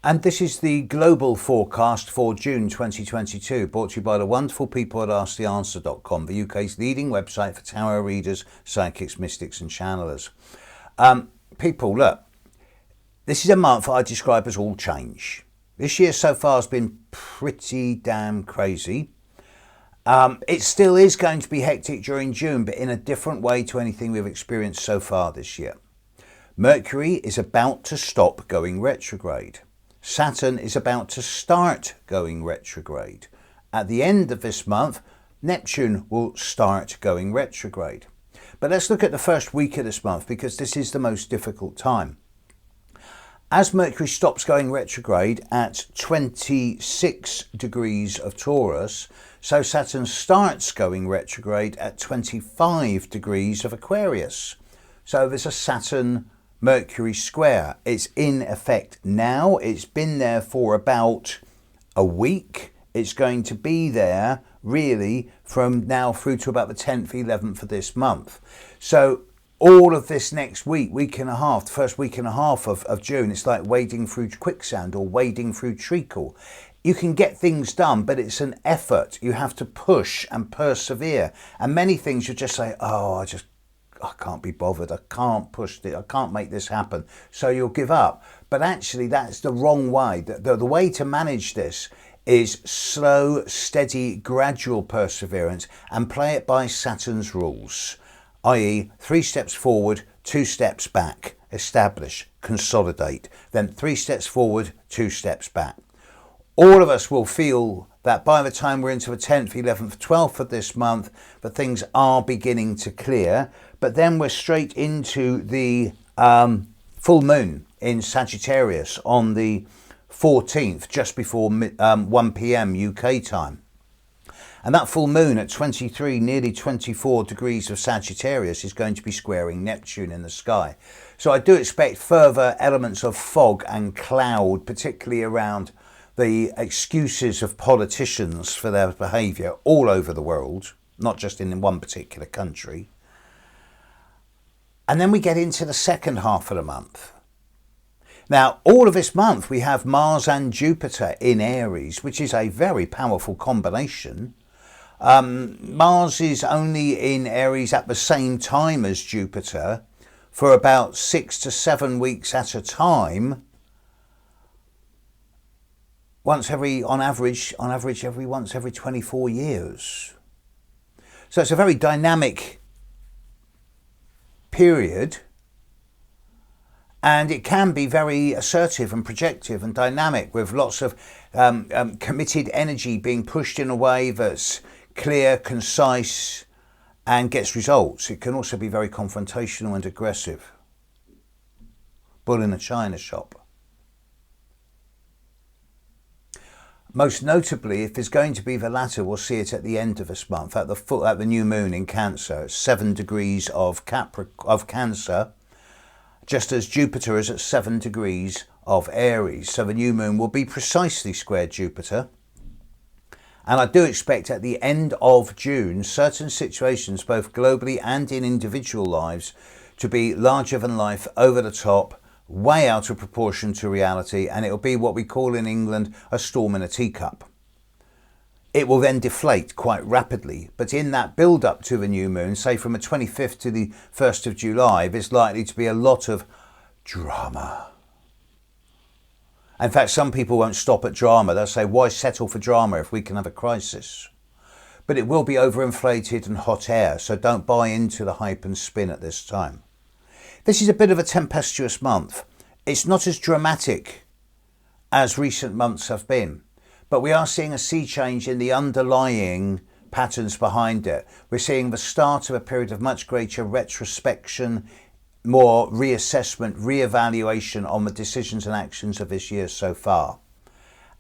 And this is the global forecast for June 2022, brought to you by the wonderful people at AskTheAnswer.com, the UK's leading website for tarot readers, psychics, mystics and channelers. People, look, this is a month I describe as all change. This year so far has been pretty damn crazy. It still is going to be hectic during June, but in a different way to anything we've experienced so far this year. Mercury is about to stop going retrograde. Saturn is about to start going retrograde. At the end of this month, Neptune will start going retrograde. But let's look at the first week of this month, because this is the most difficult time. As Mercury stops going retrograde at 26 degrees of Taurus, so Saturn starts going retrograde at 25 degrees of Aquarius. So there's a Saturn-Mercury square. It's in effect now. It's been there for about a week. It's going to be there really from now through to about the 10th, 11th of this month. So all of this next week and a half, the first week and a half of June, it's like wading through quicksand or wading through treacle. You can get things done, but it's an effort. You have to push and persevere. And many things you just say, oh, I can't be bothered. I can't push it. I can't make this happen. So you'll give up. But actually, that's the wrong way. The way to manage this is slow, steady, gradual perseverance and play it by Saturn's rules. i.e. 3 steps forward, 2 steps back, establish, consolidate, then 3 steps forward, 2 steps back. All of us will feel that by the time we're into the 10th, 11th, 12th of this month, that things are beginning to clear, but then we're straight into the full moon in Sagittarius on the 14th, just before 1 p.m. UK time. And that full moon at 23, nearly 24 degrees of Sagittarius is going to be squaring Neptune in the sky. So I do expect further elements of fog and cloud, particularly around the excuses of politicians for their behaviour all over the world, not just in one particular country. And then we get into the second half of the month. Now, all of this month we have Mars and Jupiter in Aries, which is a very powerful combination. Mars is only in Aries at the same time as Jupiter for about 6 to 7 weeks at a time. On average once every 24 years. So it's a very dynamic period, and it can be very assertive and projective and dynamic, with lots of committed energy being pushed in a way that's clear, concise, and gets results. It can also be very confrontational and aggressive. Bull in a china shop. Most notably, if there's going to be the latter, we'll see it at the end of this month, at the new moon in Cancer. It's 7 degrees of Cancer, just as Jupiter is at 7 degrees of Aries. So the new moon will be precisely square Jupiter. And I do expect at the end of June, certain situations, both globally and in individual lives, to be larger than life, over the top, way out of proportion to reality, and it'll be what we call in England a storm in a teacup. It will then deflate quite rapidly, but in that build up to the new moon, say from the 25th to the 1st of July, there's likely to be a lot of drama. In fact, some people won't stop at drama. They'll say, why settle for drama if we can have a crisis? But it will be overinflated and hot air, so don't buy into the hype and spin at this time. This is a bit of a tempestuous month. It's not as dramatic as recent months have been, but we are seeing a sea change in the underlying patterns behind it. We're seeing the start of a period of much greater retrospection, more reassessment, reevaluation on the decisions and actions of this year so far.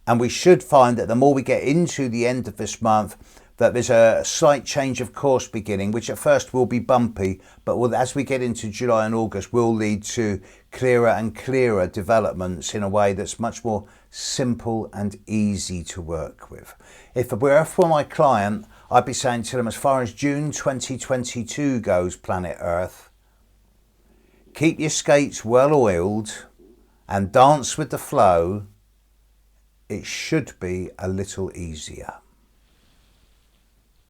And we should find that the more we get into the end of this month, that there's a slight change of course beginning, which at first will be bumpy, but as we get into July and August, will lead to clearer and clearer developments in a way that's much more simple and easy to work with. If it were for my client, I'd be saying to them, as far as June 2022 goes, planet Earth, keep your skates well oiled and dance with the flow, it should be a little easier.